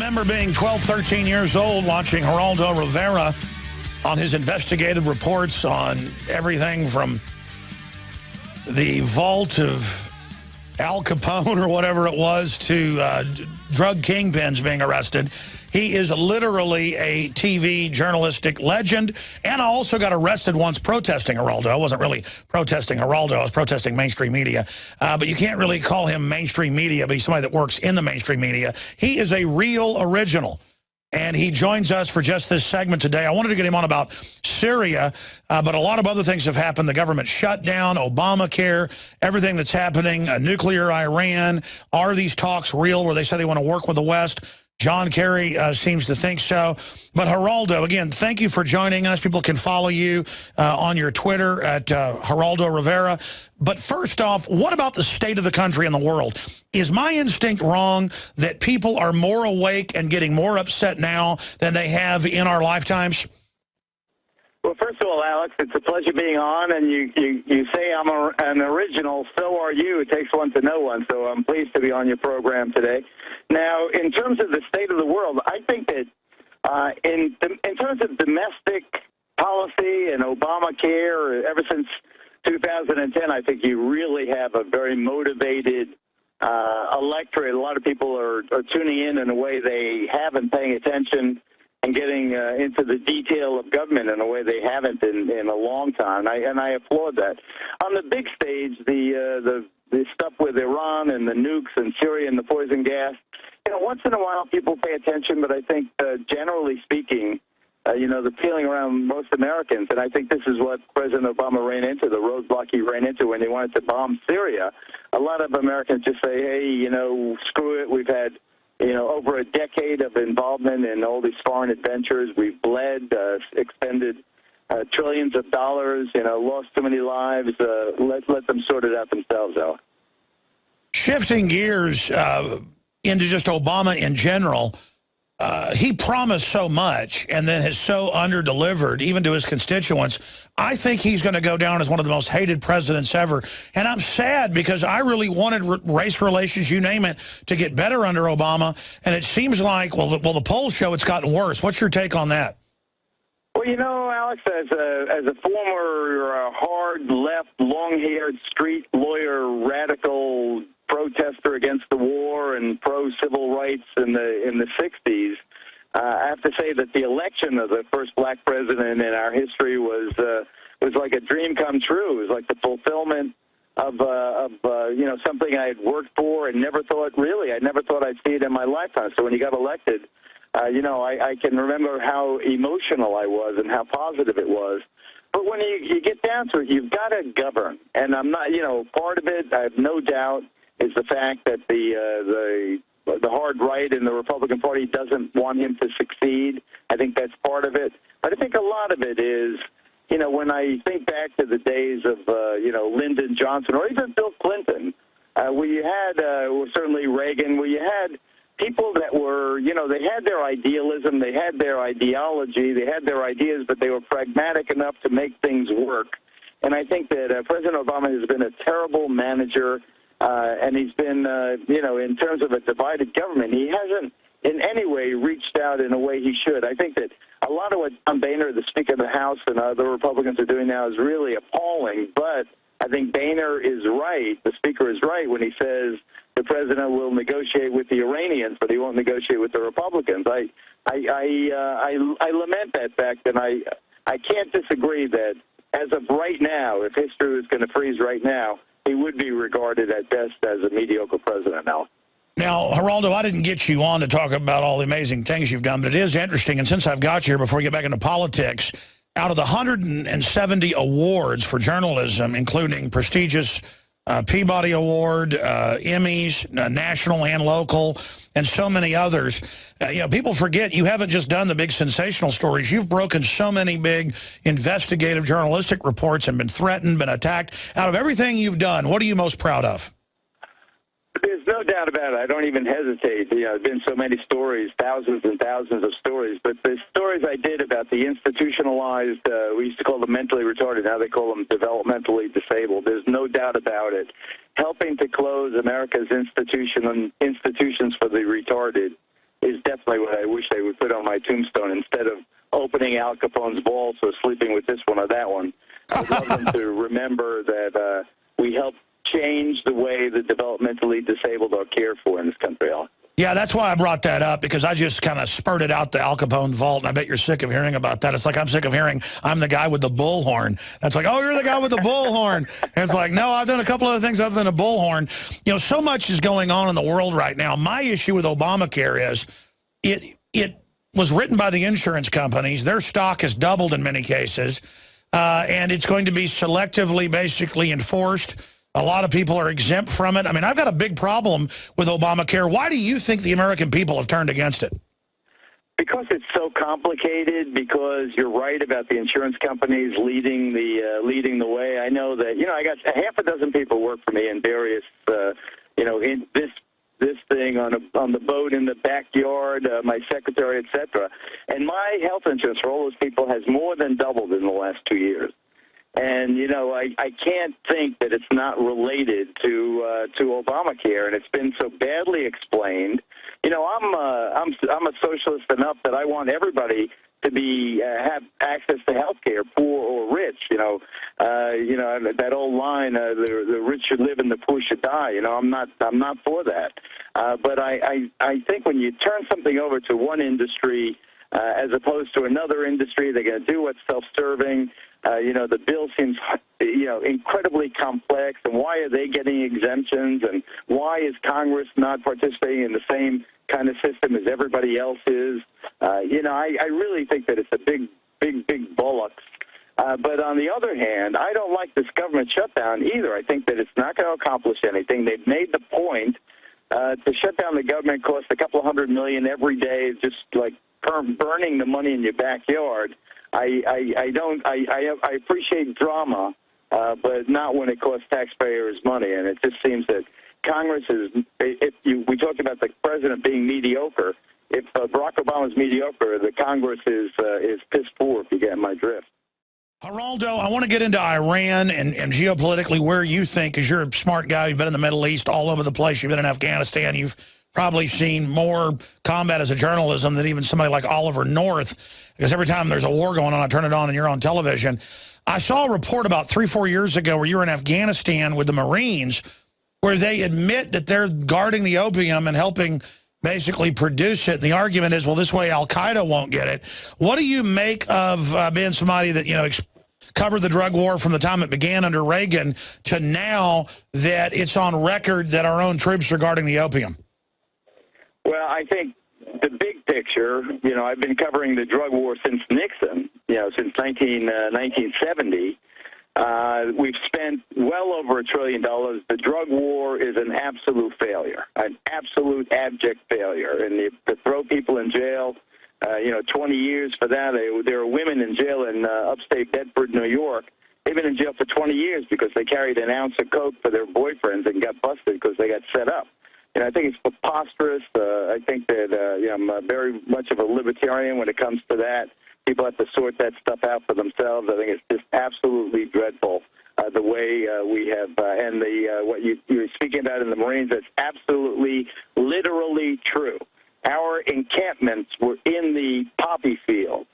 remember being 12, 13 years old watching Geraldo Rivera on his investigative reports on everything from the vault of Al Capone or whatever it was to drug kingpins being arrested. He is literally a TV journalistic legend, and I also got arrested once protesting Geraldo. I wasn't really protesting Geraldo. I was protesting mainstream media. But you can't really call him mainstream media, but he's somebody that works in the mainstream media. He is a real original, and he joins us for just this segment today. I wanted to get him on about Syria, but a lot of other things have happened. The government shutdown, Obamacare, everything that's happening, nuclear Iran. Are these talks real where they say they want to work with the West? John Kerry seems to think so. But Geraldo, again, thank you for joining us. People can follow you on your Twitter at Geraldo Rivera. But first off, what about the state of the country and the world? Is my instinct wrong that people are more awake and getting more upset now than they have in our lifetimes? Well, first of all, Alex, it's a pleasure being on, and you say I'm an original. So are you. It takes one to know one, so I'm pleased to be on your program today. Now, in terms of the state of the world, I think that in terms of domestic policy and Obamacare, ever since 2010, I think you really have a very motivated electorate. A lot of people are tuning in a way they haven't, paying attention and getting into the detail of government in a way they haven't in a long time, and I applaud that. On the big stage, the stuff with Iran and the nukes and Syria and the poison gas, once in a while people pay attention, but I think generally speaking, the feeling around most Americans, and I think this is what President Obama ran into, the roadblock he ran into when he wanted to bomb Syria. A lot of Americans just say, hey, screw it, we've had over a decade of involvement in all these foreign adventures. We've bled, expended trillions of dollars, lost too many lives. Let them sort it out themselves, Al. Shifting gears into just Obama in general, he promised so much and then has so under-delivered, even to his constituents. I think he's going to go down as one of the most hated presidents ever. And I'm sad because I really wanted race relations, you name it, to get better under Obama. And it seems like, well, the polls show it's gotten worse. What's your take on that? Well, Alex, as a former hard left, long-haired street lawyer, radical protester against the war and pro-civil rights in the 60s, I have to say that the election of the first black president in our history was like a dream come true. It was like the fulfillment of something I had worked for and never thought I'd see it in my lifetime. So when he got elected, I can remember how emotional I was and how positive it was. But when you get down to it, you've got to govern. And I'm not, part of it, I have no doubt, is the fact that the hard right in the Republican Party doesn't want him to succeed. I think that's part of it. But I think a lot of it is, when I think back to the days of, Lyndon Johnson or even Bill Clinton, where you had, certainly Reagan, where you had people that were, they had their idealism, they had their ideology, they had their ideas, but they were pragmatic enough to make things work. And I think that President Obama has been a terrible manager, and he's been, in terms of a divided government, he hasn't in any way reached out in a way he should. I think that a lot of what John Boehner, the Speaker of the House, and the Republicans are doing now is really appalling, but I think Boehner is right, the Speaker is right, when he says the President will negotiate with the Iranians, but he won't negotiate with the Republicans. I lament that fact, and I can't disagree that as of right now, if history was going to freeze right now, he would be regarded at best as a mediocre president now. Now, Geraldo, I didn't get you on to talk about all the amazing things you've done, but it is interesting, and since I've got you here, before we get back into politics, out of the 170 awards for journalism, including prestigious Peabody Award, Emmys, national and local, and so many others. People forget you haven't just done the big sensational stories. You've broken so many big investigative journalistic reports and been threatened, been attacked. Out of everything you've done, what are you most proud of? There's no doubt about it. I don't even hesitate. There have been so many stories, thousands and thousands of stories. But the stories I did about the institutionalized, we used to call them mentally retarded, now they call them developmentally disabled. There's no doubt about it. Helping to close America's institutions for the retarded is definitely what I wish they would put on my tombstone instead of opening Al Capone's vault or sleeping with this one or that one. I'd love them to remember that we helped change the way the developmentally disabled are cared for in this country, Al. Yeah, that's why I brought that up, because I just kind of spurted out the Al Capone vault, and I bet you're sick of hearing about that. It's like I'm sick of hearing I'm the guy with the bullhorn. That's like, oh, you're the guy with the bullhorn. And it's like, no, I've done a couple other things other than a bullhorn. You know, so much is going on in the world right now. My issue with Obamacare is it was written by the insurance companies. Their stock has doubled in many cases, and it's going to be selectively basically enforced. A lot of people are exempt from it. I mean, I've got a big problem with Obamacare. Why do you think the American people have turned against it? Because it's so complicated, because you're right about the insurance companies leading the way. I know that, I got half a dozen people work for me in various, in this thing on the boat in the backyard, my secretary, etc. And my health insurance for all those people has more than doubled in the last 2 years. And, I can't think that it's not related to Obamacare, and it's been so badly explained. I'm a socialist enough that I want everybody to be have access to health care, poor or rich. That old line, the rich should live and the poor should die. I'm not for that. But I think when you turn something over to one industry as opposed to another industry, they're going to do what's self-serving. The bill seems, incredibly complex, and why are they getting exemptions, and why is Congress not participating in the same kind of system as everybody else is? I really think that it's a big bollocks. But on the other hand, I don't like this government shutdown either. I think that it's not going to accomplish anything. They've made the point to shut down the government costs a couple of $100 million every day, just like burning the money in your backyard. I appreciate drama, but not when it costs taxpayers money. And it just seems that Congress is, we talked about the president being mediocre. If Barack Obama's mediocre, the Congress is piss poor, if you get my drift. Geraldo, I want to get into Iran and geopolitically where you think, because you're a smart guy, you've been in the Middle East, all over the place, you've been in Afghanistan, you've probably seen more combat as a journalism than even somebody like Oliver North, because every time there's a war going on, I turn it on and you're on television. I saw a report about 3-4 years ago where you were in Afghanistan with the Marines, where they admit that they're guarding the opium and helping basically produce it. And the argument is, well, this way Al-Qaeda won't get it. What do you make of being somebody that, covered the drug war from the time it began under Reagan to now that it's on record that our own troops are guarding the opium? Well, I think the big picture, I've been covering the drug war since Nixon, since 1970. We've spent well over $1 trillion. The drug war is an absolute failure, an absolute abject failure. And to throw people in jail, 20 years for that. There are women in jail in upstate Bedford, New York. They've been in jail for 20 years because they carried an ounce of coke for their boyfriends and got busted because they got set up. I think it's preposterous. I think that I'm very much of a libertarian when it comes to that. People have to sort that stuff out for themselves. I think it's just absolutely dreadful the way we have, and what you're speaking about in the Marines. That's absolutely, literally true. Our encampments were in the poppy field.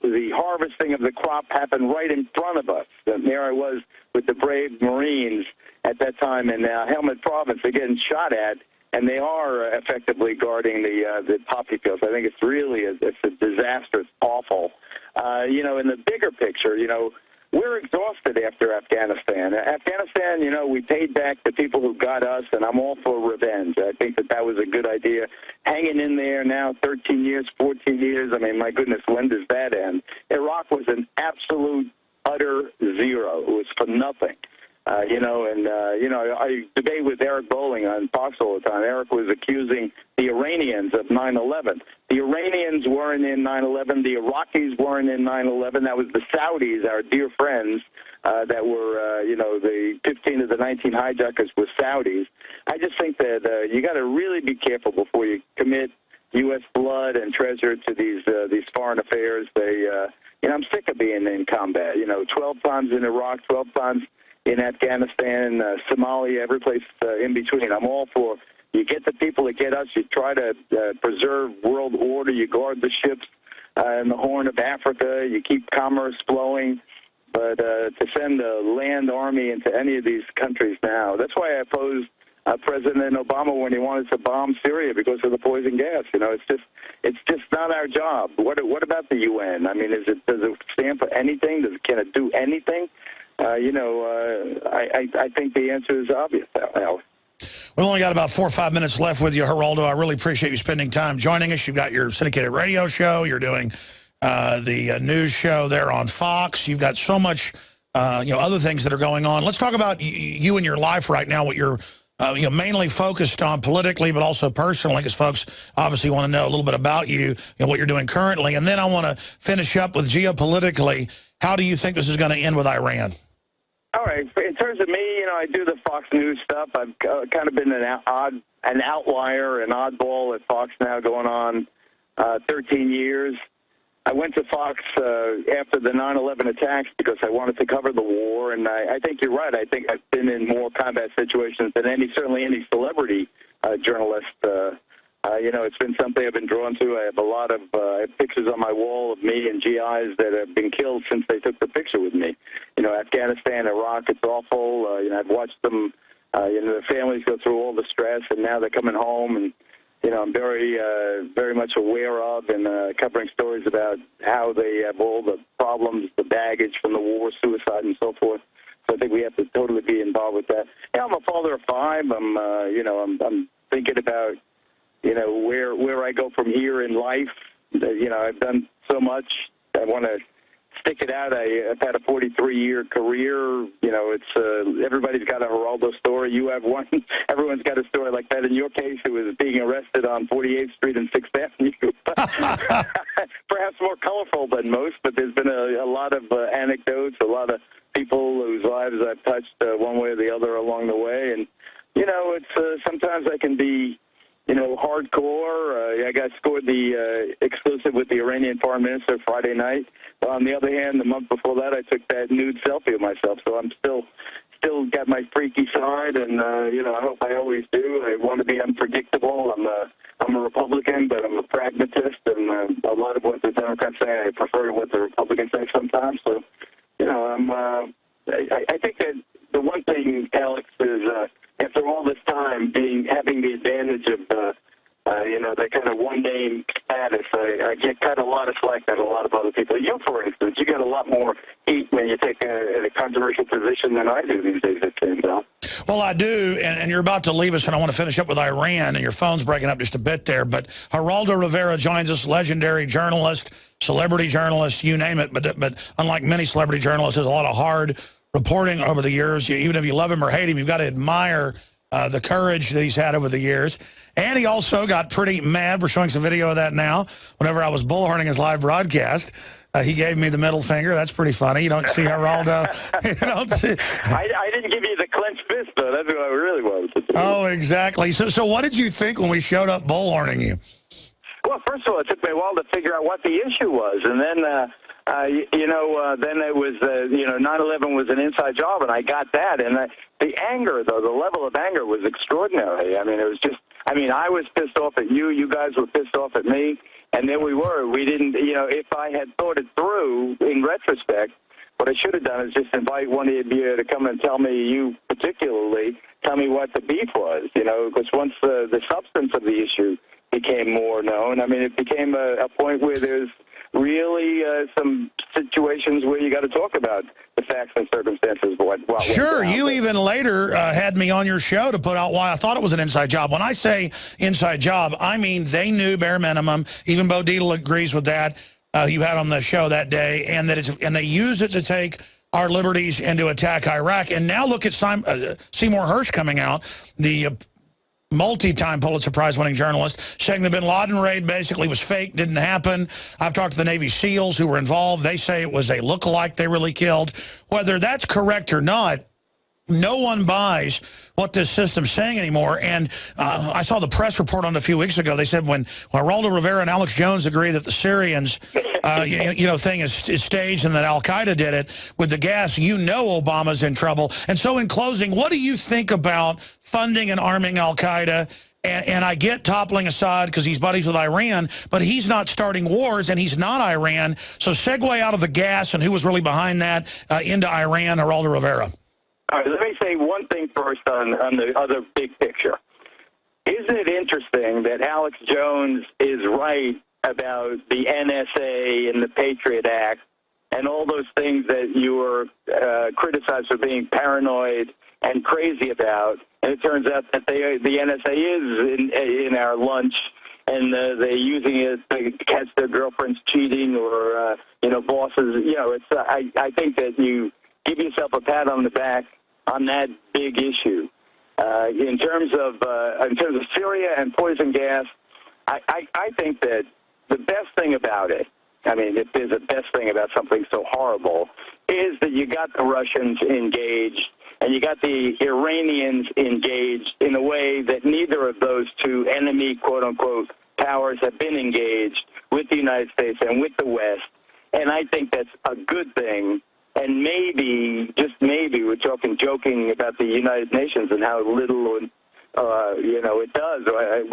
The harvesting of the crop happened right in front of us. And there I was with the brave Marines at that time in Helmand Province. They're getting shot at, and they are effectively guarding the poppy fields. I think it's really it's a disaster. It's awful. In the bigger picture, we're exhausted after Afghanistan. Afghanistan, we paid back the people who got us, and I'm all for revenge. I think that was a good idea. Hanging in there now, 13 years, 14 years. I mean, my goodness, when does that end? Iraq was an absolute, utter zero. It was for nothing. I debate with Eric Bolling on Fox all the time. Eric was accusing the Iranians of 9/11. The Iranians weren't in 9/11. The Iraqis weren't in 9/11. That was the Saudis, our dear friends, that were, the 15 of the 19 hijackers were Saudis. I just think that you got to really be careful before you commit U.S. blood and treasure to these foreign affairs. I'm sick of being in combat. 12 times in Iraq, 12 times in Afghanistan, Somalia, every place in between. I'm all for You get the people that get us. You try to preserve world order. You guard the ships in the Horn of Africa. You keep commerce flowing. But to send a land army into any of these countries now, that's why I opposed President Obama when he wanted to bomb Syria because of the poison gas. You know, it's just not our job. What about the UN? I mean, does it stand for anything? Can it do anything? I think the answer is obvious, Alex. We've only got about 4 or 5 minutes left with you, Geraldo. I really appreciate you spending time joining us. You've got your syndicated radio show. You're doing the news show there on Fox. You've got so much, other things that are going on. Let's talk about you and your life right now, what you're mainly focused on politically, but also personally, because folks obviously want to know a little bit about you and what you're doing currently. And then I want to finish up with geopolitically. How do you think this is going to end with Iran? All right. In terms of me, I do the Fox News stuff. I've kind of been an outlier, an oddball at Fox now going on 13 years. I went to Fox after the 9/11 attacks because I wanted to cover the war, and I think you're right. I think I've been in more combat situations than certainly any celebrity journalist. It's been something I've been drawn to. I have a lot of pictures on my wall of me and GIs that have been killed since they took the picture with me. Afghanistan, Iraq, it's awful. I've watched them, the families go through all the stress, and now they're coming home, and I'm very much aware of and covering stories about how they have all the problems, the baggage from the war, suicide, and so forth. So I think we have to totally be involved with that. Yeah, I'm a father of 5. I'm thinking about, where I go from here in life. I've done so much. I want to stick it out. I've had a 43-year career. It's everybody's got a Geraldo story. You have one. Everyone's got a story like that. In your case, it was being arrested on 48th Street and 6th Avenue. Perhaps more colorful than most, but there's been a lot of anecdotes, a lot of people whose lives I've touched one way or the other along the way. And, it's sometimes I can be hardcore. I scored the exclusive with the Iranian foreign minister Friday night. But on the other hand, the month before that, I took that nude selfie of myself. So I'm still got my freaky side, and I hope I always do. I want to be unpredictable. I'm a Republican, but I'm a pragmatist, and a lot of what the Democrats say, I prefer what the Republicans say sometimes. So, I think that the one thing, Alex, is after all this time having the advantage of that kind of one-name status, I get kind of a lot of slack than a lot of other people. You, for instance, you get a lot more heat when you take a controversial position than I do these days, it seems. Well, I do, and you're about to leave us, and I want to finish up with Iran, and your phone's breaking up just a bit there. But Geraldo Rivera joins us, legendary journalist, celebrity journalist, you name it. But unlike many celebrity journalists, there's a lot of hard reporting over the years. Even if you love him or hate him, you've got to admire the courage that he's had over the years. And he also got pretty mad. We're showing some video of that now. Whenever I was bullhorning his live broadcast, he gave me the middle finger. That's pretty funny. You don't see Geraldo. You don't see. I didn't give you the clenched fist, though. That's what I really wanted to do. Oh, exactly. So what did you think when we showed up bullhorning you? Well, first of all, it took me a while to figure out what the issue was. And then, then it was, 9/11 was an inside job, and I got that. And the anger, though, the level of anger was extraordinary. I mean, it was just, I was pissed off at you. You guys were pissed off at me. And there we were. We didn't, if I had thought it through in retrospect, what I should have done is just invite one of you to come and tell me, you particularly, tell me what the beef was, because once the substance of the issue became more known, it became a point where there's really some situations where you got to talk about the facts and circumstances. What sure, you even later had me on your show to put out why I thought it was an inside job. When I say inside job, I mean they knew bare minimum. Even Bo Dietl agrees with that. You had on the show that day, and and they used it to take our liberties and to attack Iraq. And now look at Seymour Hersh coming out, the multi-time Pulitzer Prize-winning journalist, saying the bin Laden raid basically was fake, didn't happen. I've talked to the Navy SEALs who were involved. They say it was a look-alike they really killed. Whether that's correct or not, no one buys what this system's saying anymore. And I saw the press report on it a few weeks ago. They said when Geraldo Rivera and Alex Jones agree that the Syrians thing is staged and that Al-Qaeda did it with the gas, Obama's in trouble. And so in closing, what do you think about funding and arming Al-Qaeda And I get toppling Assad because he's buddies with Iran, but he's not starting wars, and he's not Iran. So segue out of the gas and who was really behind that into Iran, Geraldo Rivera. All right, let me say one thing first on the other big picture. Isn't it interesting that Alex Jones is right about the NSA and the Patriot Act and all those things that you were criticized for being paranoid and crazy about? And it turns out that the NSA is in our lunch, and they're using it to catch their girlfriends cheating or bosses. I think that you give yourself a pat on the back on that big issue. In terms of Syria and poison gas, I think that the best thing about it, I mean, if there's a best thing about something so horrible, is that you got the Russians engaged and you got the Iranians engaged in a way that neither of those two enemy, quote-unquote, powers have been engaged with the United States and with the West. And I think that's a good thing. And maybe, just maybe, we're joking about the United Nations and how little, it does, or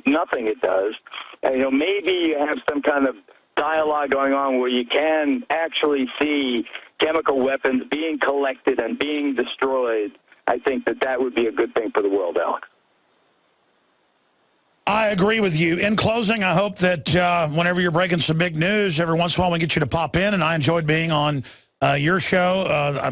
nothing it does. And, maybe you have some kind of dialogue going on where you can actually see chemical weapons being collected and being destroyed. I think that would be a good thing for the world, Alex. I agree with you. In closing, I hope that whenever you're breaking some big news, every once in a while we get you to pop in, and I enjoyed being on your show.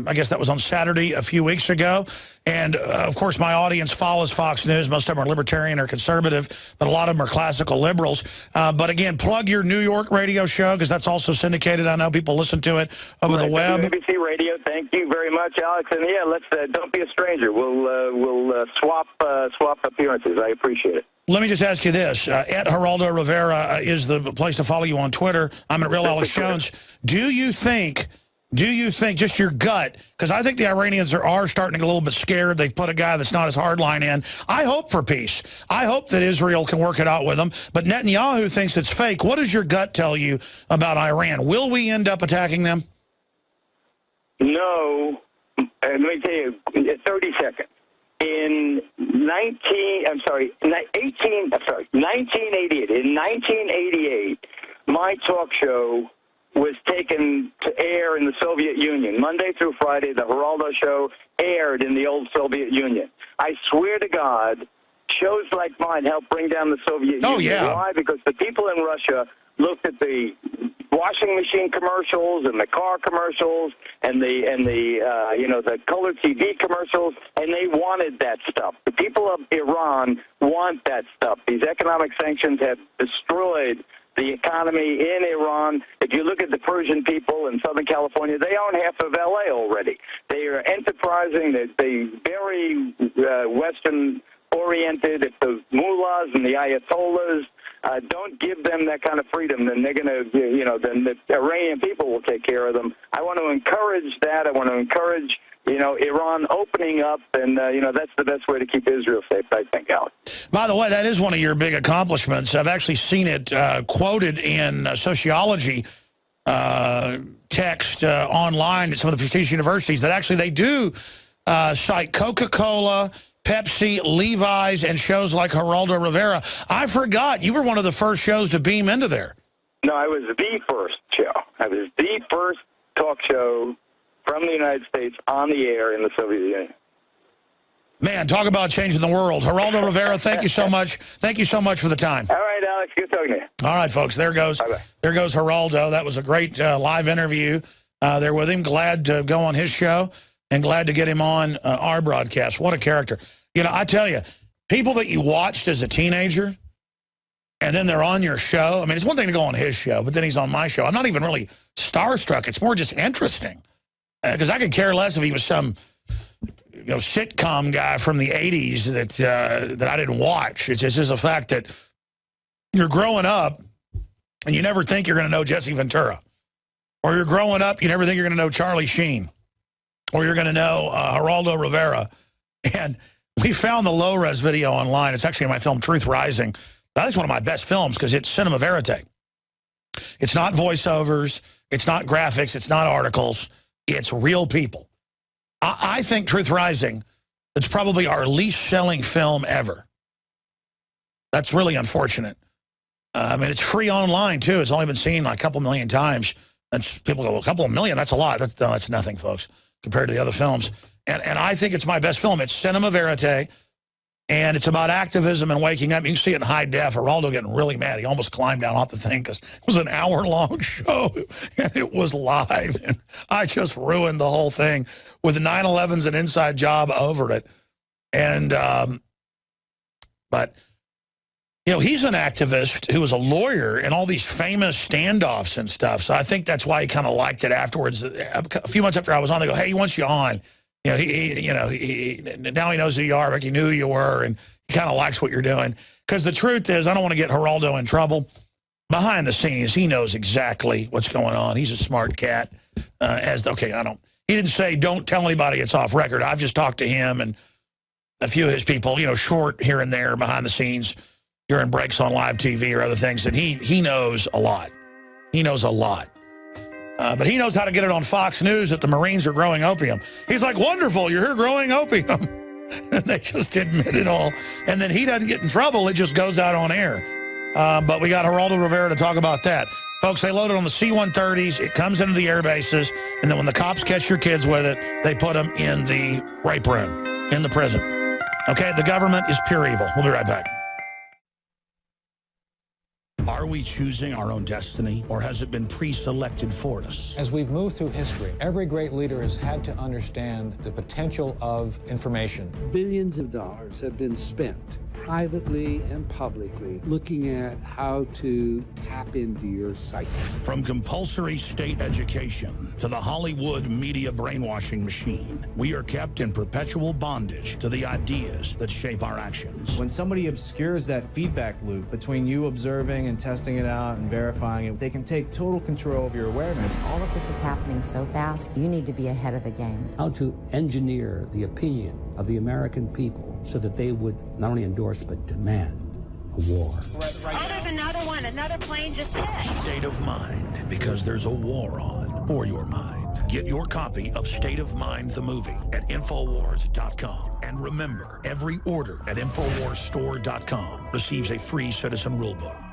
I guess that was on Saturday a few weeks ago. And, of course, my audience follows Fox News. Most of them are libertarian or conservative, but a lot of them are classical liberals. But, again, plug your New York radio show, because that's also syndicated. I know people listen to it over the web. ABC Radio, thank you very much, Alex. And, yeah, let's don't be a stranger. We'll swap appearances. I appreciate it. Let me just ask you this. At Geraldo Rivera is the place to follow you on Twitter. I'm at Real Alex Jones. Do you think, just your gut, because I think the Iranians are starting to get a little bit scared. They've put a guy that's not as hardline in. I hope for peace. I hope that Israel can work it out with them. But Netanyahu thinks it's fake. What does your gut tell you about Iran? Will we end up attacking them? No. Let me tell you, 30 seconds. In 1988. In 1988, my talk show was taken to air in the Soviet Union. Monday through Friday, the Geraldo Show aired in the old Soviet Union. I swear to God, shows like mine helped bring down the Soviet Union. Yeah. Why? Because the people in Russia looked at the washing machine commercials and the car commercials and the color TV commercials, and they wanted that stuff. The people of Iran want that stuff. These economic sanctions have destroyed the economy in Iran. If you look at the Persian people in Southern California, they own half of L.A. already. They are enterprising. They're very Western-oriented. If the mullahs and the ayatollahs don't give them that kind of freedom, then they're going to, then the Iranian people will take care of them. I want to encourage that. I want to encourage, Iran opening up, and, that's the best way to keep Israel safe, I think, Alex. By the way, that is one of your big accomplishments. I've actually seen it quoted in sociology text online at some of the prestigious universities that actually they do cite Coca-Cola, Pepsi, Levi's, and shows like Geraldo Rivera. I forgot. You were one of the first shows to beam into there. No, I was the first show. I was the first talk show from the United States on the air in the Soviet Union. Man, talk about changing the world. Geraldo Rivera, thank you so much. Thank you so much for the time. All right, Alex. Good talking to you. All right, folks. There goes. Bye-bye. There goes Geraldo. That was a great live interview there with him. Glad to go on his show and glad to get him on our broadcast. What a character. I tell you, people that you watched as a teenager and then they're on your show. I mean, it's one thing to go on his show, but then he's on my show. I'm not even really starstruck. It's more just interesting. Because I could care less if he was some sitcom guy from the 80s that I didn't watch. It's just a fact that you're growing up and you never think you're going to know Jesse Ventura. Or you're growing up, you never think you're going to know Charlie Sheen. Or you're going to know Geraldo Rivera. And we found the low-res video online. It's actually in my film Truth Rising. That is one of my best films because it's cinema verite. It's not voiceovers. It's not graphics. It's not articles. It's real people. I think Truth Rising, it's probably our least selling film ever. That's really unfortunate. I mean, it's free online, too. It's only been seen like a couple million times. That's, people go, a couple of million, that's a lot. That's nothing, folks, compared to the other films. And I think it's my best film. It's cinema verite, and it's about activism and waking up. You can see it in high def. Geraldo getting really mad. He almost climbed down off the thing because it was an hour-long show, and it was live. And I just ruined the whole thing with 9/11's an inside job over it. And, but, you know, he's an activist who was a lawyer in all these famous standoffs and stuff. So I think that's why he kind of liked it afterwards. A few months after I was on, they go, hey, he wants you on. You know, now he knows who you are, like he knew who you were, and he kind of likes what you're doing. Because the truth is, I don't want to get Geraldo in trouble. Behind the scenes, he knows exactly what's going on. He's a smart cat. He didn't say, don't tell anybody it's off record. I've just talked to him and a few of his people, you know, short here and there behind the scenes during breaks on live TV or other things. And he knows a lot. He knows a lot. But he knows how to get it on Fox News that the Marines are growing opium. He's like, wonderful, you're here growing opium. And they just admit it all. And then he doesn't get in trouble. It just goes out on air. But we got Geraldo Rivera to talk about that. Folks, they load it on the C-130s. It comes into the air bases. And then when the cops catch your kids with it, they put them in the rape room, in the prison. Okay, the government is pure evil. We'll be right back. Are we choosing our own destiny, or has it been pre-selected for us? As we've moved through history, every great leader has had to understand the potential of information. Billions of dollars have been spent privately and publicly looking at how to tap into your psyche. From compulsory state education to the Hollywood media brainwashing machine, we are kept in perpetual bondage to the ideas that shape our actions. When somebody obscures that feedback loop between you observing and testing it out and verifying it, they can take total control of your awareness. All of this is happening so fast, you need to be ahead of the game. How to engineer the opinion of the American people so that they would not only endorse but demand a war. Oh, there's another one. Another plane just hit. State of Mind, because there's a war on for your mind. Get your copy of State of Mind, the movie, at Infowars.com. And remember, every order at InfoWarsStore.com receives a free Citizen Rulebook.